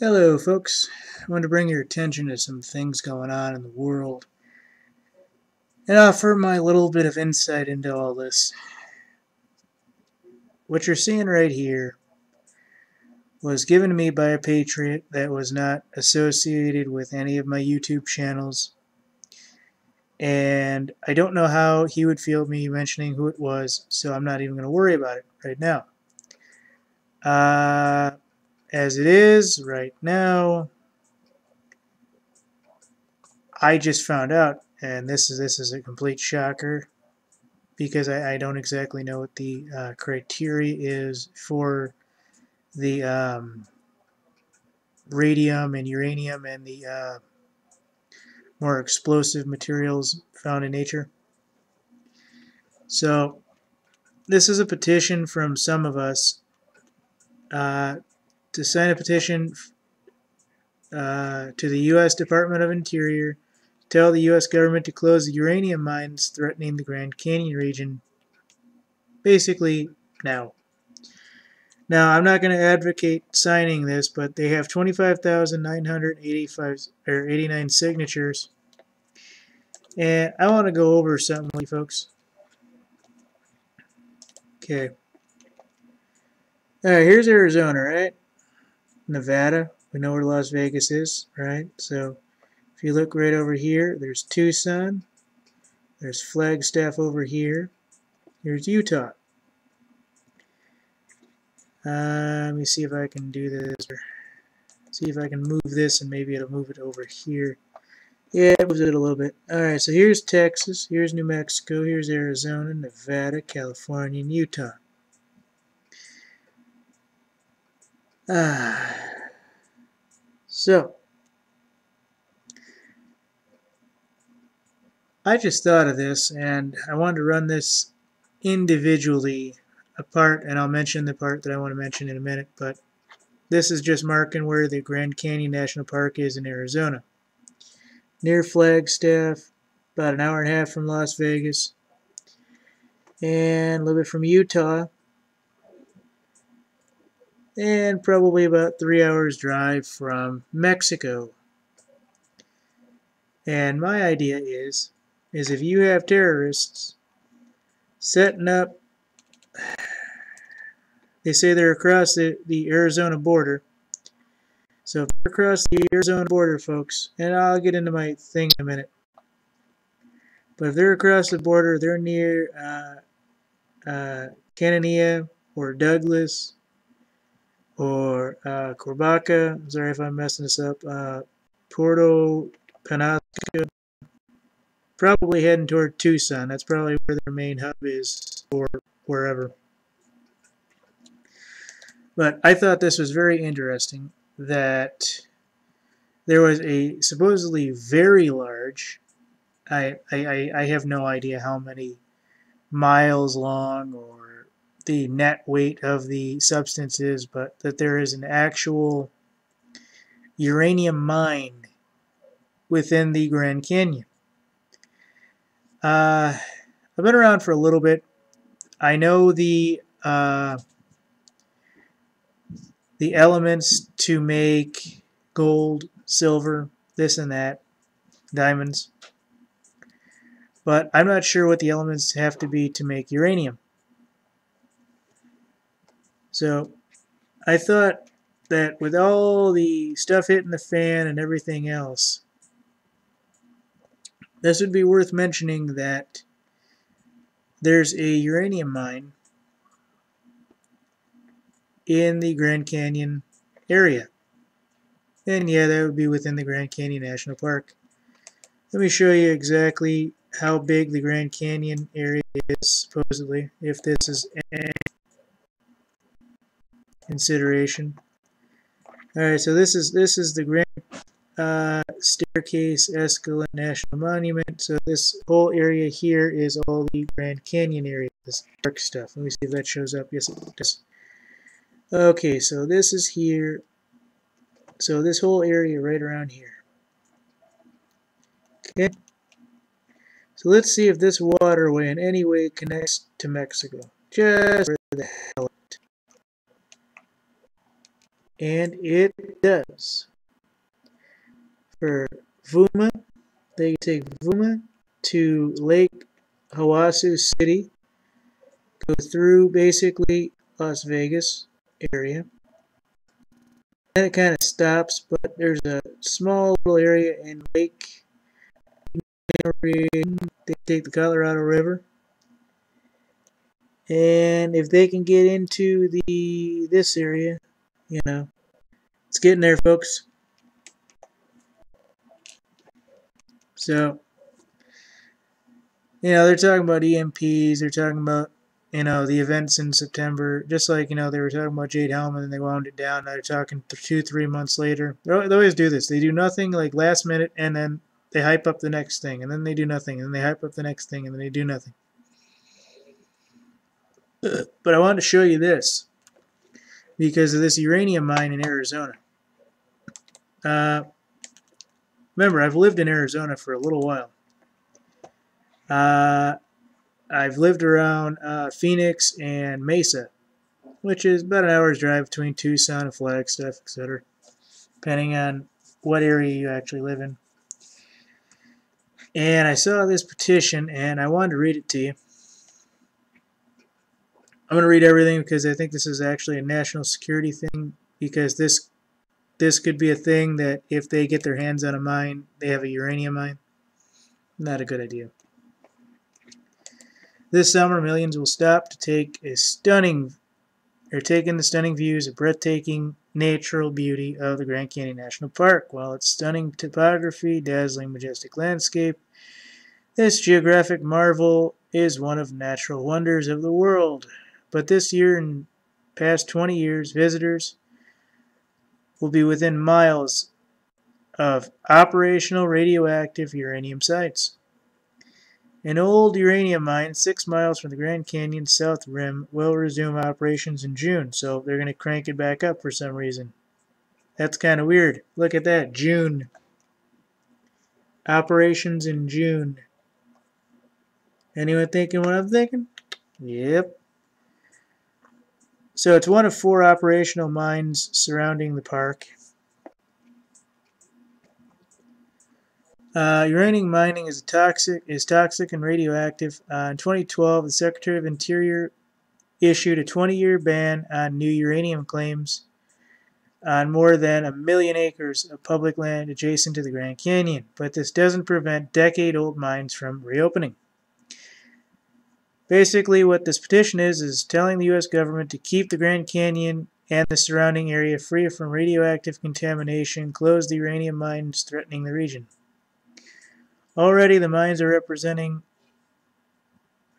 Hello folks, I want to bring your attention to some things going on in the world and offer my little bit of insight into all this. What you're seeing right here was given to me by a patriot that was not associated with any of my YouTube channels, and I don't know how he would feel me mentioning who it was, so I'm not even going to worry about it right now. As it is right now, I just found out, and this is a complete shocker, because I don't exactly know what the criteria is for the radium and uranium and the more explosive materials found in nature. So this is a petition from some of us to sign a petition to the U.S. Department of Interior to tell the U.S. government to close the uranium mines threatening the Grand Canyon region basically now. Now, I'm not going to advocate signing this, but they have 25,985 or 89 signatures, and I want to go over something with you folks. Okay. All right, here's Arizona, right? Nevada. We know where Las Vegas is, right? So if you look right over here, there's Tucson. There's Flagstaff over here. Here's Utah. Let me see if I can do this. See if I can move this, and maybe it'll move it over here. Yeah, it moves it a little bit. Alright, so here's Texas, here's New Mexico, here's Arizona, Nevada, California, and Utah. So, I just thought of this, and I wanted to run this individually apart, and I'll mention the part that I want to mention in a minute, but this is just marking where the Grand Canyon National Park is in Arizona. Near Flagstaff, about an hour and a half from Las Vegas, and a little bit from Utah, and probably about 3 hours drive from Mexico. And my idea is if you have terrorists setting up, they say they're across the Arizona border. So if they're across the Arizona border, folks, and I'll get into my thing in a minute, but if they're across the border, they're near Cananea or Douglas or Corbaca, sorry if I'm messing this up, Puerto Penasco, probably heading toward Tucson. That's probably where their main hub is, or wherever. But I thought this was very interesting that there was a supposedly very large, I have no idea how many miles long or the net weight of the substance is, but that there is an actual uranium mine within the Grand Canyon. I've been around for a little bit. I know the elements to make gold, silver, this and that, diamonds. But I'm not sure what the elements have to be to make uranium. So I thought that with all the stuff hitting the fan and everything else, this would be worth mentioning that there's a uranium mine in the Grand Canyon area. And yeah, that would be within the Grand Canyon National Park. Let me show you exactly how big the Grand Canyon area is, supposedly, if this is any consideration. Alright, so this is the Grand Staircase Escalade National Monument. So this whole area here is all the Grand Canyon area, this dark stuff. Let me see if that shows up. Yes, it does. Okay, so this is here. So this whole area right around here. Okay. So let's see if this waterway in any way connects to Mexico. Just for the hell of it. And it does. For Vuma, they take Vuma to Lake Havasu City, go through basically Las Vegas area. Then it kind of stops, but there's a small little area in Lake. They take the Colorado River, and if they can get into this area, you know, it's getting there, folks. So, they're talking about EMPs. They're talking about, the events in September. Just like, they were talking about Jade Helm and then they wound it down. Now they're talking 2-3 months later. They always do this. They do nothing like last minute and then they hype up the next thing. And then they do nothing. And then they hype up the next thing and then they do nothing. But I wanted to show you this because of this uranium mine in Arizona. Remember, I've lived in Arizona for a little while. I've lived around Phoenix and Mesa, which is about an hour's drive between Tucson and Flagstaff, etc., depending on what area you actually live in. And I saw this petition, and I wanted to read it to you. I'm going to read everything because I think this is actually a national security thing, because this could be a thing that if they get their hands on a mine, they have a uranium mine. Not a good idea. This summer, millions will stop to take in the stunning views of breathtaking natural beauty of the Grand Canyon National Park. While its stunning topography, dazzling majestic landscape, this geographic marvel is one of natural wonders of the world. But this year and past 20 years, visitors will be within miles of operational radioactive uranium sites. An old uranium mine 6 miles from the Grand Canyon south rim will resume operations in June, so they're going to crank it back up for some reason. That's kind of weird. Look at that, June. Operations in June. Anyone thinking what I'm thinking? Yep. So it's one of 4 operational mines surrounding the park. Uranium mining is toxic and radioactive. In 2012, the Secretary of Interior issued a 20-year ban on new uranium claims on more than 1 million acres of public land adjacent to the Grand Canyon. But this doesn't prevent decade-old mines from reopening. Basically, what this petition is telling the U.S. government to keep the Grand Canyon and the surrounding area free from radioactive contamination, close the uranium mines threatening the region. Already, the mines are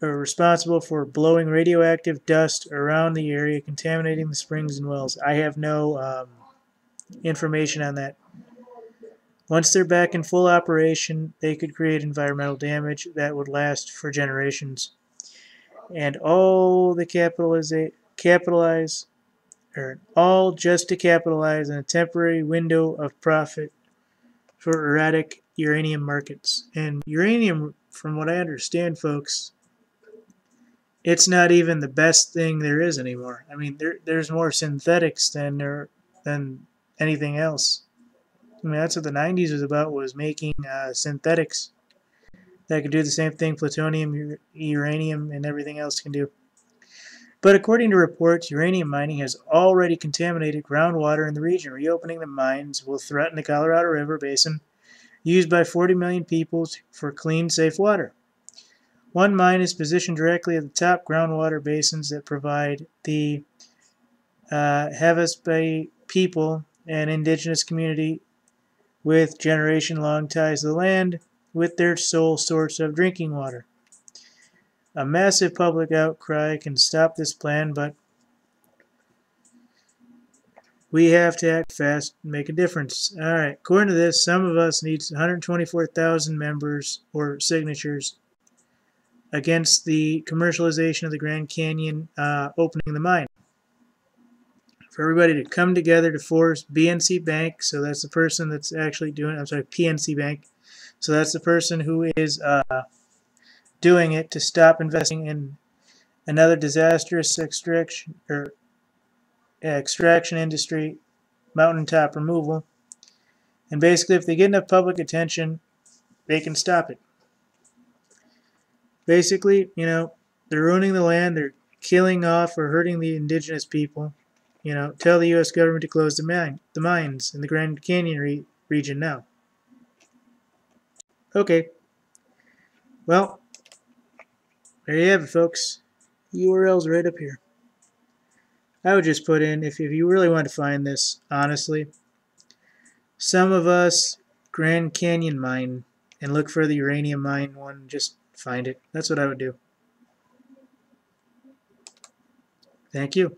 responsible for blowing radioactive dust around the area, contaminating the springs and wells. I have no information on that. Once they're back in full operation, they could create environmental damage that would last for generations. And all just to capitalize on a temporary window of profit for erratic uranium markets. And uranium, from what I understand, folks, it's not even the best thing there is anymore. I mean, there's more synthetics than anything else. I mean, that's what the 90s was about, was making synthetics that could do the same thing plutonium, uranium, and everything else can do. But according to reports, uranium mining has already contaminated groundwater in the region. Reopening the mines will threaten the Colorado River basin, used by 40 million people for clean, safe water. One mine is positioned directly at the top groundwater basins that provide the Havas Bay people and indigenous community with generation-long ties to the land, with their sole source of drinking water. A massive public outcry can stop this plan, but we have to act fast and make a difference. All right, according to this, some of us need 124,000 members or signatures against the commercialization of the Grand Canyon opening the mine. For everybody to come together to force BNC Bank, so that's the person that's actually doing it, PNC Bank, so that's the person who is doing it, to stop investing in another disastrous extraction industry mountaintop removal. And basically, if they get enough public attention, they can stop it. Basically, they're ruining the land, they're killing off or hurting the indigenous people. Tell the U.S. government to close the mines in the Grand Canyon region now. Okay, well, there you have it, folks. URL's right up here. I would just put in, if you really want to find this, honestly, some of us Grand Canyon mine and look for the uranium mine one, just find it. That's what I would do. Thank you.